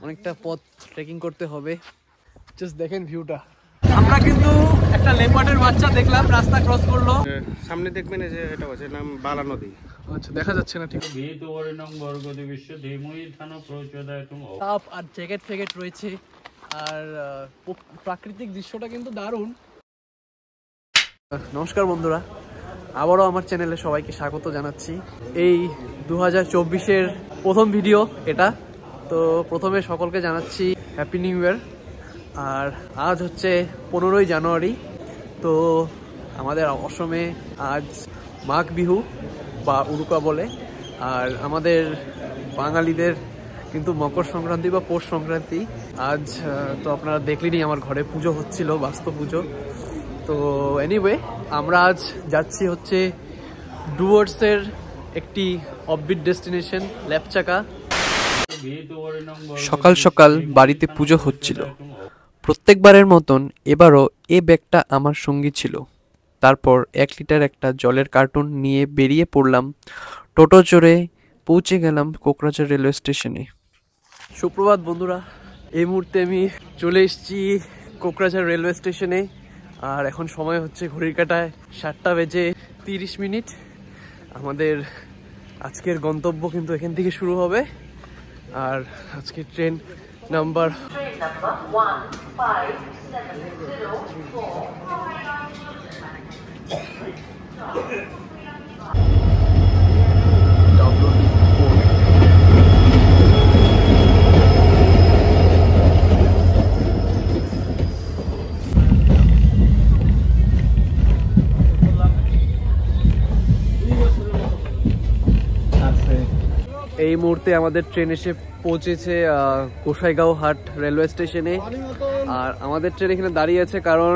অনেকটা পথ ট্রেকিং করতে হবে। জাস্ট দেখেন ভিউটা। আমরা কিন্তু একটা লেপার্ডের বাচ্চা দেখলাম, রাস্তা ক্রস করলো। সামনে দেখবেন এই যে এটা হচ্ছে নাম বালা নদী। আচ্ছা, দেখা যাচ্ছে না ঠিক। তাপ আর জ্যাকেট ফ্যাকেট রয়েছে, আর প্রাকৃতিক দৃশ্যটা কিন্তু দারুণ। নমস্কার বন্ধুরা, আবারও আমার চ্যানেলে সবাইকে স্বাগত জানাচ্ছি। এই 2024-এর প্রথম ভিডিও এটা। তো প্রথমে সকলকে জানাচ্ছি হ্যাপি নিউ ইয়ার। আর আজ হচ্ছে 15ই জানুয়ারি। তো আমাদের অসমে আজ মাঘ বিহু বা উরুকা বলে, আর আমাদের বাঙালিদের কিন্তু মকর সংক্রান্তি বা পৌষ সংক্রান্তি। আজ তো আপনারা দেখলেনি আমার ঘরে পুজো হচ্ছিল, বাস্তব পুজো। তো এনিওয়ে, আমরা আজ যাচ্ছি হচ্ছে ডুয়ার্সের একটি অফবিট ডেস্টিনেশন ল্যাপচাকা। সকাল সকাল বাড়িতে পুজো হচ্ছিল। প্রত্যেকবারের মতন এবারও এ ব্যাগটা আমার সঙ্গী ছিল। তারপর 1 লিটার একটা জলের কার্টুন নিয়ে বেরিয়ে পড়লাম। টোটো চড়ে পৌঁছে গেলাম কোকরাঝাড় রেলওয়ে স্টেশনে। সুপ্রভাত বন্ধুরা, এই মুহূর্তে আমি চলে এসেছি কোকরাঝাড় রেলওয়ে স্টেশনে। আর এখন সময় হচ্ছে ঘড়ির কাঁটায় 7:30। আমাদের আজকের গন্তব্য কিন্তু এখান থেকে শুরু হবে। আর আজকের ট্রেন নাম্বার 1574। এই মুহূর্তে আমাদের ট্রেন এসে পৌঁছেছে গোসাইগাঁও হাট রেলওয়ে স্টেশনে। আর আমাদের ট্রেন এখানে দাঁড়িয়ে আছে কারণ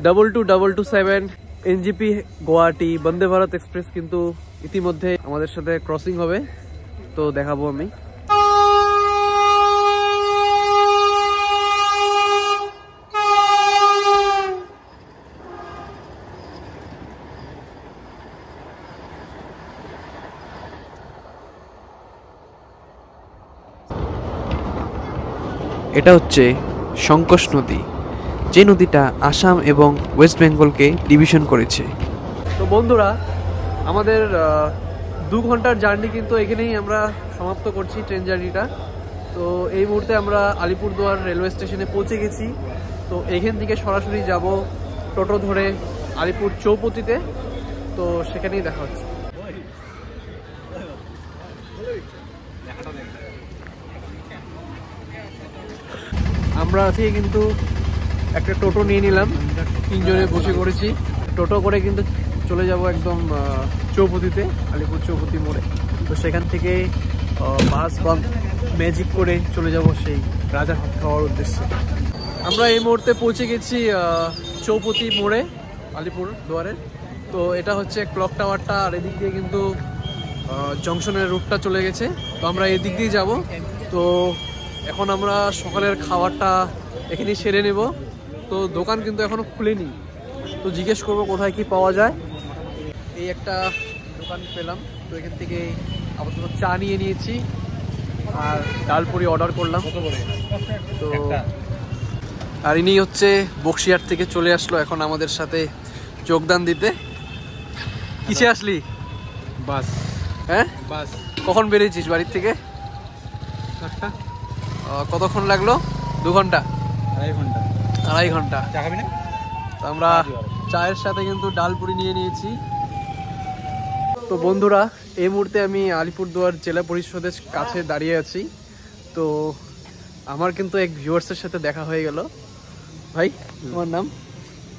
2227 এনজিপি গুয়াহাটি বন্দে ভারত এক্সপ্রেস কিন্তু ইতিমধ্যে আমাদের সাথে ক্রসিং হবে। তো দেখাবো আমি। এটা হচ্ছে সংকোষ নদী, যে নদীটা আসাম এবং ওয়েস্ট বেঙ্গলকে ডিভিশন করেছে। তো বন্ধুরা, আমাদের 2 ঘন্টার জার্নি কিন্তু এখানেই আমরা সমাপ্ত করছি, ট্রেন জার্নিটা। তো এই মুহূর্তে আমরা আলিপুরদুয়ার রেলওয়ে স্টেশনে পৌঁছে গেছি। তো এখান থেকে সরাসরি যাব টোটো ধরে আলিপুর চৌপতিতে। তো সেখানেই দেখা হচ্ছে। আমরা আজকে কিন্তু একটা টোটো নিয়ে নিলাম, 3 জনে বসে করেছি। টোটো করে কিন্তু চলে যাব একদম চৌপতিতে, আলিপুর চৌপতি মোড়ে। তো সেখান থেকে বাস বা ম্যাজিক করে চলে যাব সেই রাজার হাত খাওয়ার উদ্দেশ্যে। আমরা এই মুহূর্তে পৌঁছে গেছি চৌপতি মোড়ে, আলিপুর দুয়ারে। তো এটা হচ্ছে ক্লক টাওয়ারটা, আর এদিক দিয়ে কিন্তু জংশনের রুটটা চলে গেছে। তো আমরা এদিক দিয়ে যাব। তো এখন আমরা সকালের খাবারটা এখানেই সেরে নেব। তো দোকান কিন্তু এখনো খুলেনি, তো জিজ্ঞেস করবো কোথায় কি পাওয়া যায়। এই একটা দোকান পেলাম, তো এখান থেকে আপাতত চা নিয়ে নিয়েছি আর ডালপুরি অর্ডার করলাম। তো আর ইনি হচ্ছে বক্সিয়ার থেকে চলে আসলো এখন আমাদের সাথে যোগদান দিতে। কিসে আসলি? বাস। হ্যাঁ, বাস। কখন বেরিয়েছিস বাড়ির থেকে? 7টা। কতক্ষণ লাগলো? 2 ঘন্টা? 2.5 ঘন্টা। চা খাবি না? তো আমরা চায়ের সাথে কিন্তু ডালপুরি নিয়ে নিয়েছি। তো বন্ধুরা, এই মুহূর্তে আমি আলিপুরদুয়ার জেলা পরিষদের কাছে দাঁড়িয়ে আছি। তো আমার কিন্তু এক ভিউয়ার্সের সাথে দেখা হয়ে গেল। ভাই, তোমার নাম?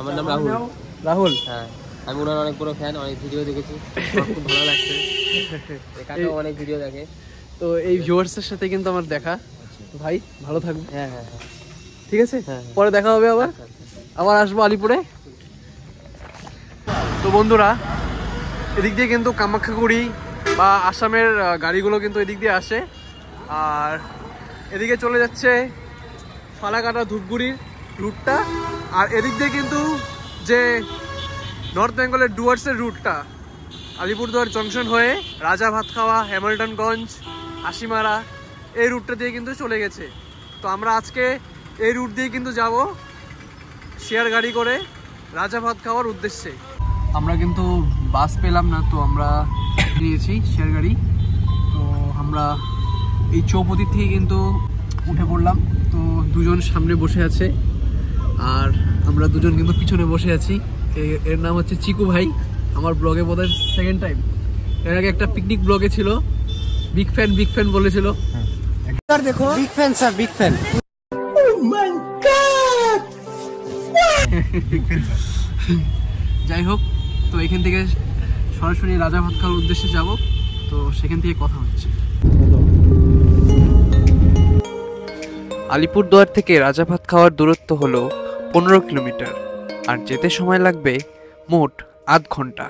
আমার নাম রাহুল। রাহুল? হ্যাঁ, আমি ওনার অনেক বড় ফ্যান, অনেক ভিডিও দেখেছি, খুব ভালো লাগছে। এখানেও অনেক ভিডিও দেখে। তো এই ভিউয়ার্সের সাথে কিন্তু আমার দেখা। ভাই ভালো থাকবে। হ্যাঁ হ্যাঁ হ্যাঁ, ঠিক আছে, পরে দেখা হবে আবার। আবার আসবো আলিপুরে। তো বন্ধুরা, এদিক দিয়ে কিন্তু কামাখ্যাগুড়ি বা আসামের গাড়িগুলো কিন্তু এদিক দিয়ে আসে। আর এদিকে চলে যাচ্ছে ফালাকাটা ধূপগুড়ির রুটটা। আর এদিক দিয়ে কিন্তু যে নর্থ বেঙ্গলের ডুয়ার্সের রুটটা, আলিপুরদুয়ার জংশন হয়ে রাজা ভাতখাওয়া, হ্যামিল্টনগঞ্জ, হাসিমারা, এই রুটটা দিয়ে কিন্তু চলে গেছে। তো আমরা আজকে এই রুট দিয়ে কিন্তু যাব শেয়ার গাড়ি করে রাজা ভাত খাওয়ার উদ্দেশ্যে। আমরা কিন্তু বাস পেলাম না, তো আমরা নিয়েছি শেয়ার গাড়ি। তো আমরা এই চৌপতি থেকে কিন্তু উঠে পড়লাম। তো দুজন সামনে বসে আছে আর আমরা দুজন কিন্তু পিছনে বসে আছি। এর নাম হচ্ছে চিকু ভাই, আমার ব্লগে বোধহয় সেকেন্ড টাইম। এর আগে একটা পিকনিক ব্লগে ছিল, বিগ ফ্যান বলেছিল। দেখো big fan sir, big fan. যাই হোক, তো এখান থেকে সরাসরি রাজা ভাত খাওয়ার উদ্দেশ্যে যাব। তো সেখান থেকে কথা হচ্ছে। আলিপুরদুয়ার থেকে রাজা ভাত খাওয়ার দূরত্ব হলো 15 কিলোমিটার, আর যেতে সময় লাগবে মোট আধ ঘন্টা।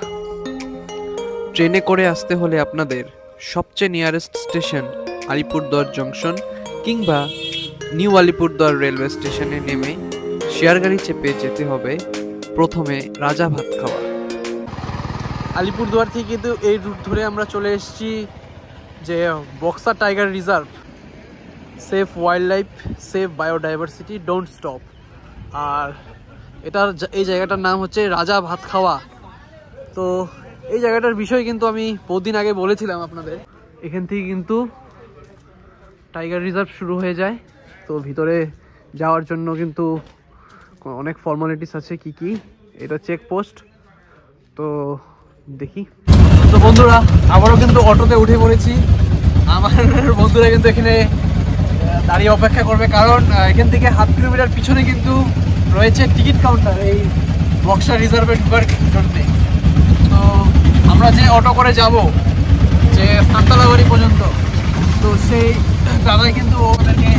ট্রেনে করে আসতে হলে আপনাদের সবচেয়ে নিয়ারেস্ট স্টেশন আলিপুরদুয়ার জংশন কিংবা নিউ আলিপুরদুয়ার রেলওয়ে স্টেশনে নেমে শেয়ার গাড়ি চেপে যেতে হবে প্রথমে রাজা ভাত খাওয়া। আলিপুরদুয়ার থেকে কিন্তু এই রুট ধরে আমরা চলে এসেছি যে Buxa tiger reserve. Safe wildlife, safe biodiversity, don't stop. আর এই জায়গাটার নাম হচ্ছে রাজা ভাত খাওয়া। তো এই জায়গাটার বিষয় কিন্তু আমি বহুদিন আগে বলেছিলাম আপনাদের। এখান থেকে কিন্তু টাইগার রিজার্ভ শুরু হয়ে যায়। তো ভিতরে যাওয়ার জন্য কিন্তু অনেক ফর্মালিটিস আছে। কি এটা চেকপোস্ট। তো দেখি। তো বন্ধুরা, আবারও কিন্তু অটোতে উঠে পড়েছি। আমার বন্ধুরা কিন্তু এখানে দাঁড়িয়ে অপেক্ষা করবে, কারণ এখান থেকে 1/2 কিলোমিটার পিছনে কিন্তু রয়েছে টিকিট কাউন্টার এই বক্সা রিজার্ভে ঢোকার জন্য। তো আমরা যে অটো করে যাব যে সান্তালাবাড়ি পর্যন্ত, তো সেই দাদাই কিন্তু ওদেরকে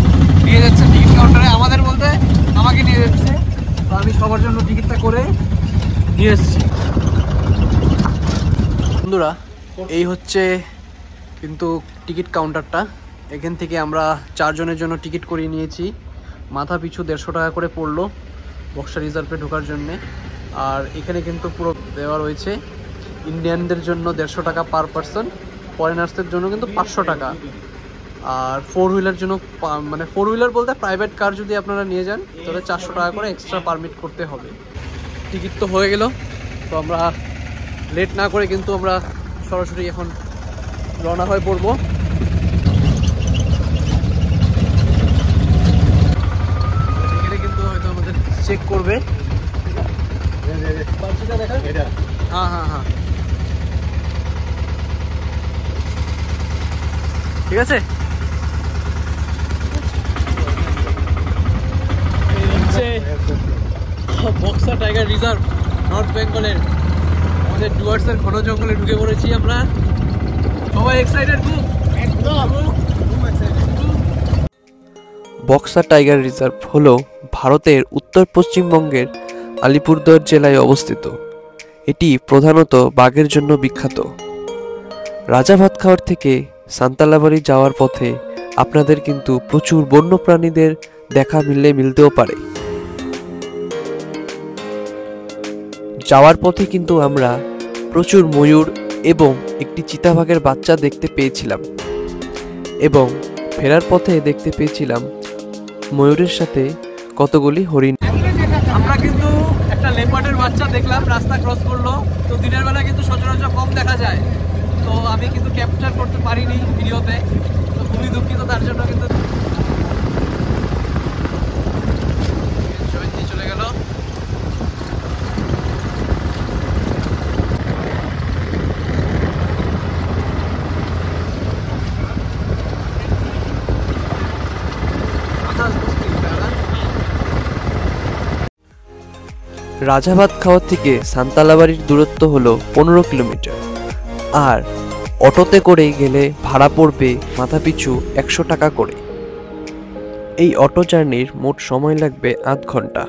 নিয়ে যাচ্ছে টিকিট কাউন্টারে। আমাদের বলতে আমাকে নিয়ে যাচ্ছে। তো আমি সবার জন্য টিকিটটা করে নিয়ে এসেছি। বন্ধুরা, এই হচ্ছে কিন্তু টিকিট কাউন্টারটা। এখান থেকে আমরা 4 জনের জন্য টিকিট করিয়ে নিয়েছি। মাথা পিছু 150 টাকা করে পড়লো বক্সা রিজার্ভে ঢোকার জন্যে। আর এখানে কিন্তু পুরো দেওয়া রয়েছে। ইন্ডিয়ানদের জন্য 150 টাকা পার পারসন, ফরেনার্সদের জন্য কিন্তু 500 টাকা। আর 4 হুইলার জন্য, মানে 4 হুইলার বলতে প্রাইভেট কার যদি আপনারা নিয়ে যান তাহলে 400 টাকা করে এক্সট্রা পারমিট করতে হবে। টিকিট তো হয়ে গেল। তো আমরা লেট না করে কিন্তু আমরা সরাসরি এখন রওনা হয়ে পড়বো। এখানে কিন্তু হয়তো আমাদের চেক করবে। হ্যাঁ, ঠিক আছে। বক্সা টাইগার রিজার্ভ নর্থ বেঙ্গলের আমাদের ডুয়ার্সের ঘন জঙ্গলে ঢুকে পড়েছি আমরা। সবাই এক্সাইটেড? বক্সা টাইগার রিজার্ভ হলো ভারতের উত্তর পশ্চিমবঙ্গের আলিপুরদুয়ার জেলায় অবস্থিত। এটি প্রধানত বাঘের জন্য বিখ্যাত। রাজা ভাত খাওয়ার থেকে সান্তালাবাড়ি যাওয়ার পথে আপনাদের কিন্তু প্রচুর বন্যপ্রাণীদের দেখা মিলতেও পারে। যাওয়ার পথে কিন্তু আমরা প্রচুর ময়ূর এবং একটি চিতাবাঘের বাচ্চা দেখতে পেয়েছিলাম, এবং ফেরার পথে দেখতে পেয়েছিলাম ময়ূরের সাথে কতগুলি হরিণ। আমরা কিন্তু একটা লেপার্ডের বাচ্চা দেখলাম, রাস্তা ক্রস করলো। তো দিনের বেলা কিন্তু সচরাচর কম দেখা যায়। তো আমি কিন্তু ক্যাপচার করতে পারিনি ভিডিওতে, তো খুবই দুঃখিত তার জন্য। কিন্তু চলে গেল। রাজা ভাত খাওয়া থেকে সান্তালাবাড়ির দূরত্ব হলো 15 কিলোমিটার, আর অটোতে করে গেলে ভাড়া পড়বে মাথাপিছু 100 টাকা করে। এই অটো জার্নির মোট সময় লাগবে আধ ঘন্টা।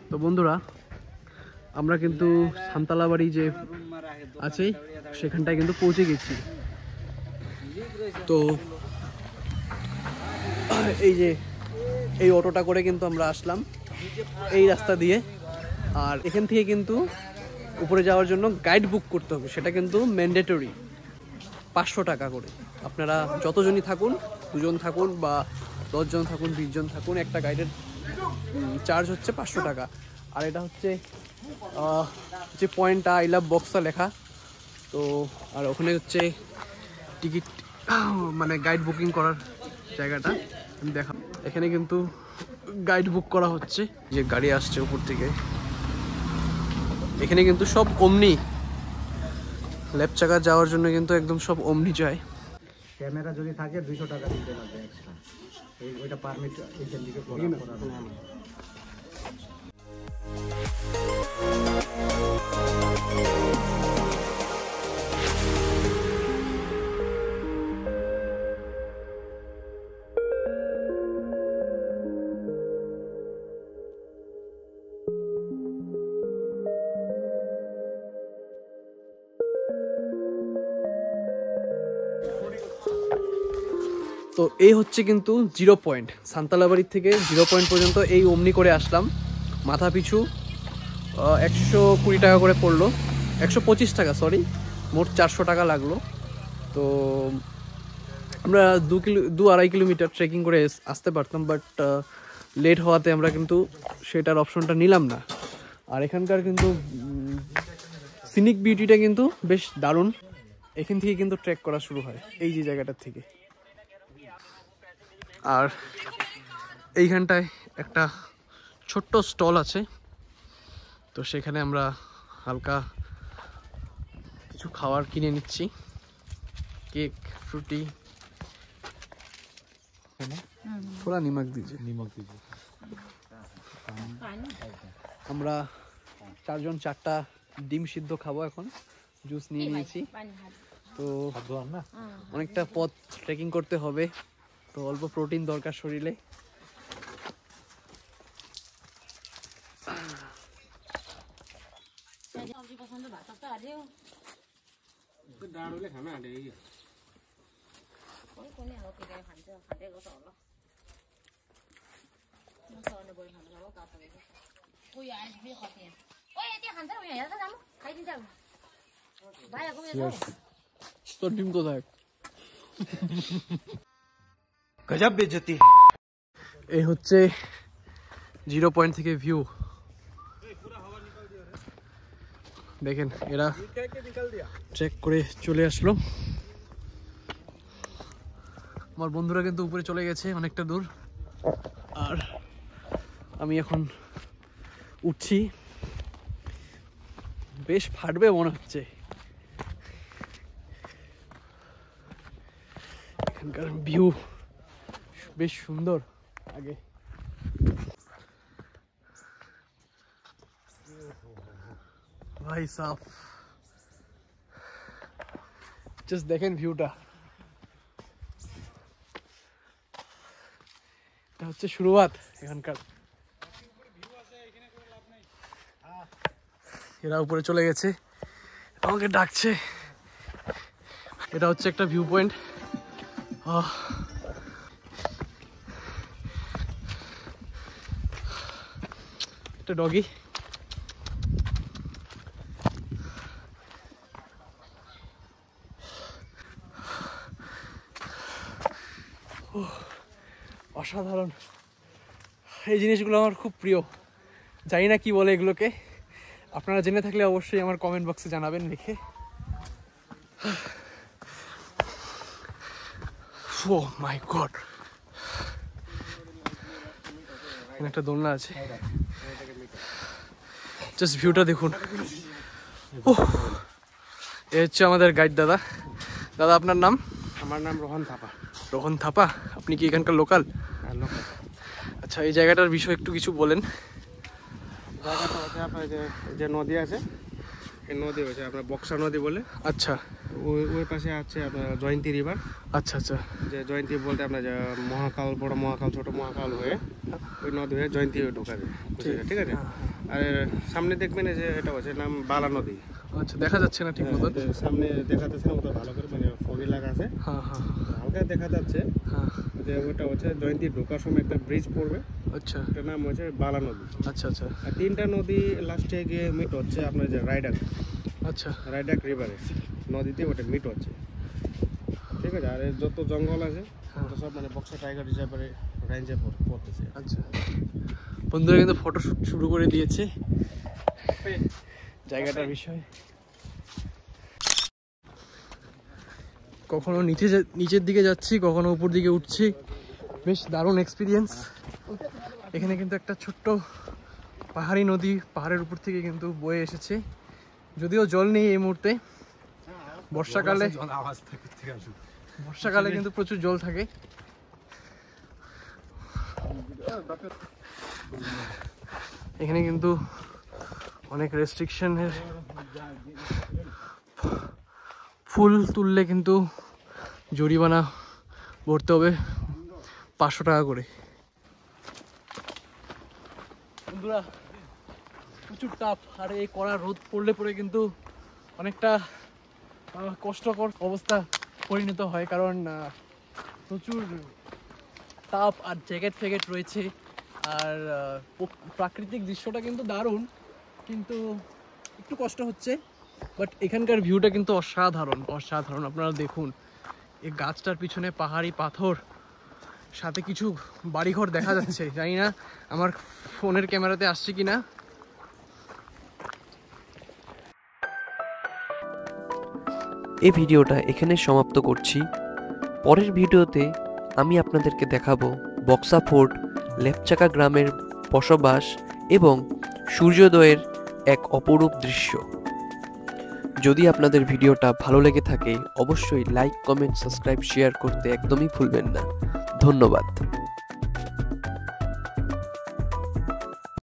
তো বন্ধুরা, আমরা কিন্তু সান্তালাবাড়ি যে আছে সেখানটায় কিন্তু পৌঁছে গেছি। তো এই অটোটা করে কিন্তু আমরা আসলাম এই রাস্তা দিয়ে। আর এখান থেকে কিন্তু উপরে যাওয়ার জন্য গাইড বুক করতে হবে, সেটা কিন্তু ম্যান্ডেটরি, 500 টাকা করে। আপনারা যতজনই থাকুন 2 জন থাকুন বা 10 জন থাকুন, 20 জন থাকুন, একটা গাইডের চার্জ হচ্ছে 500 টাকা। আর এটা হচ্ছে যে পয়েন্টটা আই লাভ বক্সা লেখা, তো আর ওখানে হচ্ছে টিকিট মানে গাইড বুকিং করার জায়গাটা আমি দেখা। এখানে কিন্তু গাইড বুক করা হচ্ছে, যে গাড়ি আসছে উপর থেকে। এখানে কিন্তু সব অমনি, লেপচাকা যাওয়ার জন্য কিন্তু একদম সব অমনি যায়। ক্যামেরা যদি থাকে 200 টাকা দিতে লাগবে এক্সট্রা, ওইটা পারমিট এখান থেকে করা তো এই হচ্ছে কিন্তু 0 পয়েন্ট, সান্তালাবাড়ির থেকে 0 পয়েন্ট পর্যন্ত এই অমনি করে আসলাম। মাথা পিছু 120 টাকা করে পড়লো, 125 টাকা সরি, মোট 400 টাকা লাগলো। তো আমরা 2-2.5 কিলোমিটার ট্রেকিং করে আসতে পারতাম, বাট লেট হওয়াতে আমরা কিন্তু সেটার অপশনটা নিলাম না। আর এখানকার কিন্তু সিনিক বিউটিটা কিন্তু বেশ দারুণ। এখান থেকে কিন্তু ট্রেক করা শুরু হয় এই যে জায়গাটার থেকে। আর এইখানটায় একটা ছোট্ট স্টল আছে, তো সেখানে আমরা হালকা কিছু খাবার কিনে নিচ্ছি, কেক, ফ্রুটি। थोड़ा नमक दीजिए। আমরা 4 জন 4টা ডিম সিদ্ধ খাবো এখন, জুস নিয়ে নিয়েছি। তো অনেকটা পথ ট্রেকিং করতে হবে, তো অল্প প্রোটিন দরকার শরীরে। তোর ডিম কোথায়? गजब बेइज्जती। এই হচ্ছে 0 পয়েন্ট থেকে ভিউ। দেখেন এরা ট্রেক করে চলে আসলো। আমার বন্ধুরা কিন্তু উপরে চলে গেছে অনেকটা দূর, আর আমি এখন উঠছি। বেশ ফাটবে মনে হচ্ছে। এখানকার ভিউ বেশ সুন্দর। আগে ভাই সাফ, জাস্ট দেখেন ভিউটা। এটা হচ্ছে শুরুয়াত এখানকার। এরা উপরে চলে গেছে, আমাকে ডাকছে। এটা হচ্ছে একটা ভিউ পয়েন্ট। একটা ডগি। অসাধারণ, এই জিনিসগুলো আমার খুব প্রিয়। জানি না কি বলে এগুলোকে, আপনারা জেনে থাকলে অবশ্যই আমার কমেন্ট বক্সে জানাবেন লিখে। ও মাই গড, এখানে একটা দোলনা আছে, জাস্ট ভিউটা দেখুন। এ হচ্ছে আমাদের গাইড দাদা। দাদা আপনার নাম? আমার নাম রোহন থাপা। রোহন থাপা, আপনি কি এখানকার লোকাল? আচ্ছা, এই জায়গাটার বিষয়ে একটু কিছু বলেন। জায়গাটা হচ্ছে আপনার যে নদী আছে, এই নদী হচ্ছে আপনার বক্সা নদী বলে। আচ্ছা, ওই পাশে আছে আপনার জয়ন্তী রিভার। আচ্ছা আচ্ছা, যে জয়ন্তী বলতে আপনার যে মহাকাল, বড় মহাকাল, ছোট মহাকাল হয়ে ওই নদী হয়ে জয়ন্তী ঢোকা যায়, ঠিক আছে। আর সামনে দেখবেন যে এটা হচ্ছে নাম বালা নদী। আচ্ছা, দেখা যাচ্ছে না ঠিক মতো। সামনে দেখা যাচ্ছে না ওটা ভালো করে, মানে ফগ এলাকা আছে, হ্যাঁ হ্যাঁ, হালকা দেখা যাচ্ছে। হ্যাঁ, যে ওটা হচ্ছে জয়ন্তী ঢোকার সময় একটা ব্রিজ পড়বে, আচ্ছা এটার নাম হচ্ছে বালা নদী। আচ্ছা আচ্ছা আর 3টা নদী লাস্টে গিয়ে মিট হচ্ছে আপনার যে রাইডাক, আচ্ছা রাইডাক রিভারে নদীতে ওটা মিট হচ্ছে, ঠিক আছে। আর যত জঙ্গল আছে ওগুলো সব মানে বক্সা টাইগার রিজার্ভের রেঞ্জে পড়তেছে। আচ্ছা, বন্ধুরা কিন্তু ফটোশুট শুরু করে দিয়েছে জায়গাটার বিষয়। কখনো নিচের দিকে যাচ্ছি, কখনো উপর দিকে উঠছি, বেশ দারুণ এক্সপিরিয়েন্স। এখানে কিন্তু একটা ছোট্ট পাহাড়ি নদী পাহাড়ের উপর থেকে কিন্তু বয়ে এসেছে, যদিও জল নেই এই মুহূর্তে। বর্ষাকালে কিন্তু প্রচুর জল থাকে। এখানে কিন্তু অনেক রেস্ট্রিকশনের, ফুল তুললে কিন্তু জরিমানা ভরতে হবে 500 টাকা করে। বন্ধুরা প্রচুর টাফ, আর এই কড়া রোদ পড়লে পরে কিন্তু অনেকটা কষ্টকর অবস্থা পরিণত হয়, কারণ প্রচুর তাপ আর জ্যাকেট ফ্যাকেট রয়েছে। আর প্রাকৃতিক দৃশ্যটা কিন্তু দারুণ, কিন্তু একটু কষ্ট হচ্ছে। বাট এখানকার ভিউটা কিন্তু অসাধারণ অসাধারণ। আপনারা দেখুন, এই গাছটার পিছনে পাহাড়ি পাথর, সাথে কিছু বাড়িঘর দেখা যাচ্ছে। জানি না আমার ফোনের ক্যামেরাতে আসছে কিনা। এই ভিডিওটা এখানে সমাপ্ত করছি। পরের ভিডিওতে আমি আপনাদেরকে দেখাবো বক্সা ফোর্ট, লেপচাকা গ্রামের বসবাস এবং সূর্যোদয়ের এক অপরূপ দৃশ্য। যদি আপনাদের ভিডিওটা ভালো লেগে থাকে অবশ্যই লাইক, কমেন্ট, সাবস্ক্রাইব, শেয়ার করতে একদমই ভুলবেন না। ধন্যবাদ।